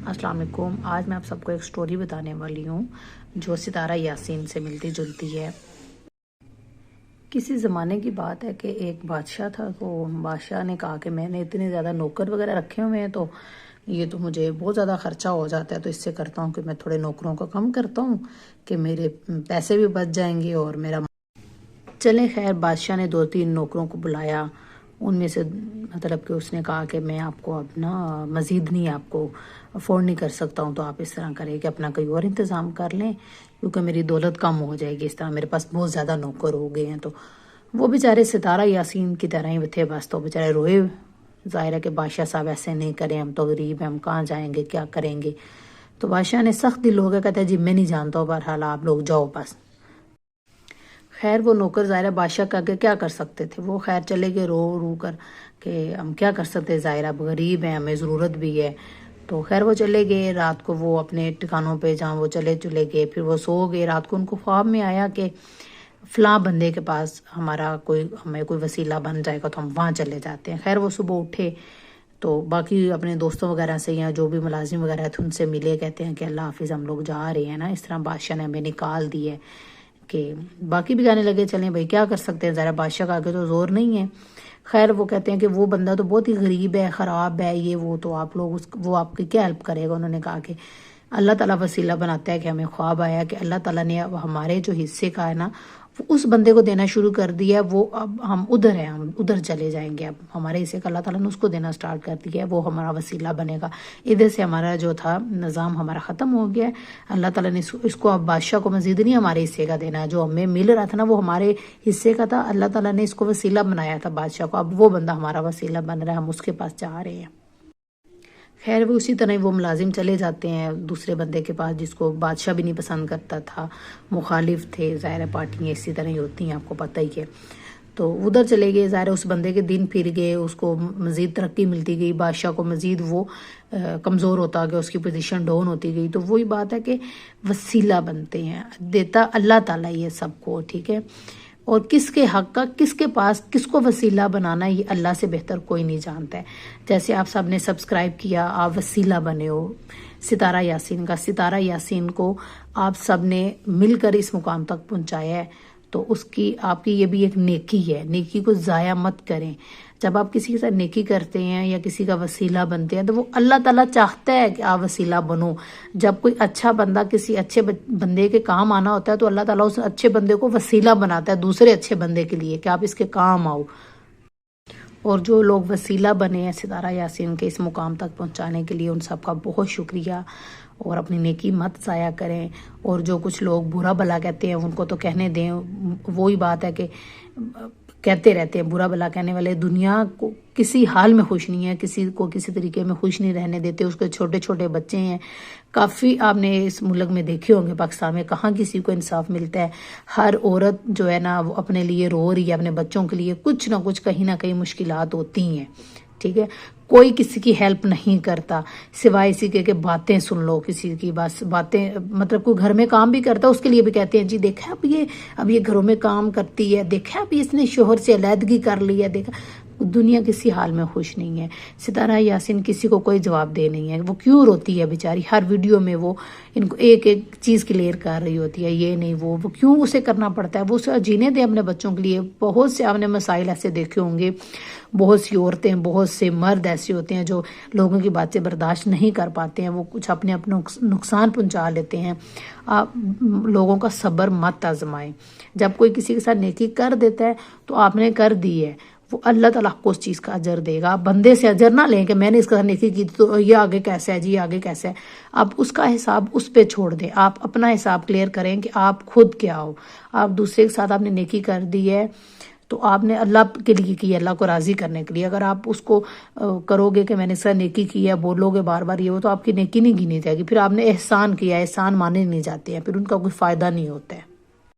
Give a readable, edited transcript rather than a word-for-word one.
السلام علیکم۔ آج میں آپ سب کو ایک سٹوری بتانے والی ہوں جو ستارہ یاسین سے ملتی جلتی ہے۔ کسی زمانے کی بات ہے کہ ایک بادشاہ تھا، تو بادشاہ نے کہا کہ میں نے اتنے زیادہ نوکر وغیرہ رکھے ہوئے ہیں تو یہ تو مجھے بہت زیادہ خرچہ ہو جاتا ہے، تو اس سے کرتا ہوں کہ میں تھوڑے نوکروں کو کم کرتا ہوں کہ میرے پیسے بھی بچ جائیں گے اور میرا چلیں۔ خیر، بادشاہ نے 2-3 نوکروں کو بلایا، ان میں سے مطلب کہ اس نے کہا کہ میں آپ کو اب مزید نہیں آپ کو افورڈ نہیں کر سکتا ہوں، تو آپ اس طرح کریں کہ اپنا کوئی اور انتظام کر لیں کیونکہ میری دولت کم ہو جائے گی، اس طرح میرے پاس بہت زیادہ نوکر ہو گئے ہیں۔ تو وہ بیچارے ستارہ یاسین کی طرح ہی تھے، بس تو بیچارے روئے۔ ظاہر ہے کہ بادشاہ صاحب ایسے نہیں کریں، ہم تو غریب ہیں، ہم کہاں جائیں گے، کیا کریں گے۔ تو بادشاہ نے سخت دل ہو گیا، کہتا ہے جی میں نہیں جانتا ہوں، بہرحال آپ لوگ جاؤ بس۔ خیر، وہ نوکر ظاہرہ بادشاہ کا کے کیا کر سکتے تھے، وہ خیر چلے گئے رو رو کر کہ ہم کیا کر سکتے، ظاہرہ غریب ہیں، ہمیں ضرورت بھی ہے۔ تو خیر وہ چلے گئے، رات کو وہ اپنے ٹھکانوں پہ جہاں وہ چلے گئے، پھر وہ سو گئے۔ رات کو ان کو خواب میں آیا کہ فلاں بندے کے پاس ہمیں کوئی وسیلہ بن جائے گا تو ہم وہاں چلے جاتے ہیں۔ خیر وہ صبح اٹھے تو باقی اپنے دوستوں وغیرہ سے یا جو بھی ملازم وغیرہ تھے ان سے ملے، کہتے ہیں کہ اللہ حافظ، ہم لوگ جا رہے ہیں نا، اس طرح بادشاہ نے ہمیں نکال دی ہے۔ کہ باقی بھی جانے لگے، چلیں بھائی کیا کر سکتے ہیں، ذرا بادشاہ کا آگے تو زور نہیں ہے۔ خیر وہ کہتے ہیں کہ وہ بندہ تو بہت ہی غریب ہے، خراب ہے، یہ وہ، تو آپ لوگ وہ آپ کی کیا ہیلپ کرے گا۔ انہوں نے کہا کہ اللہ تعالیٰ وسیلہ بناتا ہے کہ ہمیں خواب آیا کہ اللہ تعالیٰ نے اب ہمارے جو حصے کا ہے نا وہ اس بندے کو دینا شروع کر دیا ہے، وہ اب ہم ادھر ہیں، ہم ادھر چلے جائیں گے، اب ہمارے حصے کا اللہ تعالیٰ نے اس کو دینا سٹارٹ کر دیا ہے، وہ ہمارا وسیلہ بنے گا۔ ادھر سے ہمارا جو تھا نظام ہمارا ختم ہو گیا ہے، اللہ تعالیٰ نے اس کو اب بادشاہ کو مزید نہیں ہمارے حصے کا دینا ہے، جو ہمیں مل رہا تھا نا وہ ہمارے حصے کا تھا، اللہ تعالیٰ نے اس کو وسیلہ بنایا تھا بادشاہ کو، اب وہ بندہ ہمارا وسیلہ بن رہا ہے، ہم اس کے پاس جا رہے ہیں۔ خیر وہ اسی طرح وہ ملازم چلے جاتے ہیں دوسرے بندے کے پاس جس کو بادشاہ بھی نہیں پسند کرتا تھا، مخالف تھے، ظاہر پارٹیاں اسی طرح ہی ہوتی ہیں، آپ کو پتہ ہی ہے۔ تو ادھر چلے گئے، ظاہر اس بندے کے دن پھر گئے، اس کو مزید ترقی ملتی گئی، بادشاہ کو مزید وہ کمزور ہوتا گیا، اس کی پوزیشن ڈاؤن ہوتی گئی۔ تو وہی بات ہے کہ وسیلہ بنتے ہیں، دیتا اللہ تعالیٰ یہ سب کو، ٹھیک ہے، اور کس کے حق کا کس کے پاس کس کو وسیلہ بنانا یہ اللہ سے بہتر کوئی نہیں جانتا ہے۔ جیسے آپ سب نے سبسکرائب کیا، آپ وسیلہ بنے ہو ستارہ یاسین کا، ستارہ یاسین کو آپ سب نے مل کر اس مقام تک پہنچایا ہے، تو آپ کی یہ بھی ایک نیکی ہے، نیکی کو ضائع مت کریں۔ جب آپ کسی کے ساتھ نیکی کرتے ہیں یا کسی کا وسیلہ بنتے ہیں تو وہ اللہ تعالیٰ چاہتا ہے کہ آپ وسیلہ بنو۔ جب کوئی اچھا بندہ کسی اچھے بندے کے کام آنا ہوتا ہے تو اللہ تعالیٰ اس اچھے بندے کو وسیلہ بناتا ہے دوسرے اچھے بندے کے لیے کہ آپ اس کے کام آؤ۔ اور جو لوگ وسیلہ بنے ہیں ستارہ یاسین کے اس مقام تک پہنچانے کے لیے، ان سب کا بہت شکریہ، اور اپنی نیکی مت ضائع کریں۔ اور جو کچھ لوگ برا بھلا کہتے ہیں ان کو تو کہنے دیں، وہی بات ہے کہ کہتے رہتے ہیں، برا بھلا کہنے والے دنیا کو کسی حال میں خوش نہیں ہے، کسی کو کسی طریقے میں خوش نہیں رہنے دیتے، اس کے چھوٹے چھوٹے بچے ہیں کافی، آپ نے اس ملک میں دیکھے ہوں گے پاکستان میں کہاں کسی کو انصاف ملتا ہے۔ ہر عورت جو ہے نا وہ اپنے لیے رو رہی ہے، اپنے بچوں کے لیے کچھ نہ کچھ کہیں نہ کہیں مشکلات ہوتی ہیں، ٹھیک ہے، کوئی کسی کی ہیلپ نہیں کرتا سوائے اسی کے کہ باتیں سن لو، کسی کی بس باتیں، مطلب کوئی گھر میں کام بھی کرتا ہے اس کے لیے بھی کہتے ہیں جی دیکھا اب یہ گھروں میں کام کرتی ہے، دیکھا اب اس نے شوہر سے علیحدگی کر لی ہے، دیکھا۔ دنیا کسی حال میں خوش نہیں ہے۔ ستارہ یاسین کسی کو کوئی جواب دے نہیں ہے، وہ کیوں روتی ہے بیچاری، ہر ویڈیو میں وہ ان کو ایک ایک چیز کلیئر کر رہی ہوتی ہے، یہ نہیں وہ کیوں اسے کرنا پڑتا ہے، وہ اسے جینے دے اپنے بچوں کے لیے۔ بہت سے آپ نے مسائل ایسے دیکھے ہوں گے، بہت سی عورتیں، بہت سے مرد ایسے ہوتے ہیں جو لوگوں کی باتیں برداشت نہیں کر پاتے ہیں، وہ کچھ اپنے نقصان پہنچا لیتے ہیں۔ آپ لوگوں کا صبر مت آزمائیں، جب کوئی کسی کے ساتھ نیکی کر دیتا ہے تو آپ نے کر دی ہے، وہ اللہ تعالیٰ کو اس چیز کا اجر دے گا۔ آپ بندے سے اجر نہ لیں کہ میں نے اس کا نیکی کی تو یہ آگے کیسا ہے جی، آگے کیسا ہے، آپ اس کا حساب اس پہ چھوڑ دیں، آپ اپنا حساب کلیئر کریں کہ آپ خود کیا ہو۔ آپ دوسرے کے ساتھ آپ نے نیکی کر دی ہے تو آپ نے اللہ کے لیے کی ہے، اللہ کو راضی کرنے کے لیے۔ اگر آپ اس کو کرو گے کہ میں نے اس کا نیکی کی ہے، بولو گے بار بار یہ وہ، تو آپ کی نیکی نہیں گنی جائے گی، پھر آپ نے احسان کیا ہے، احسان مانے نہیں جاتے ہیں، پھر ان کا کوئی فائدہ نہیں ہوتا ہے۔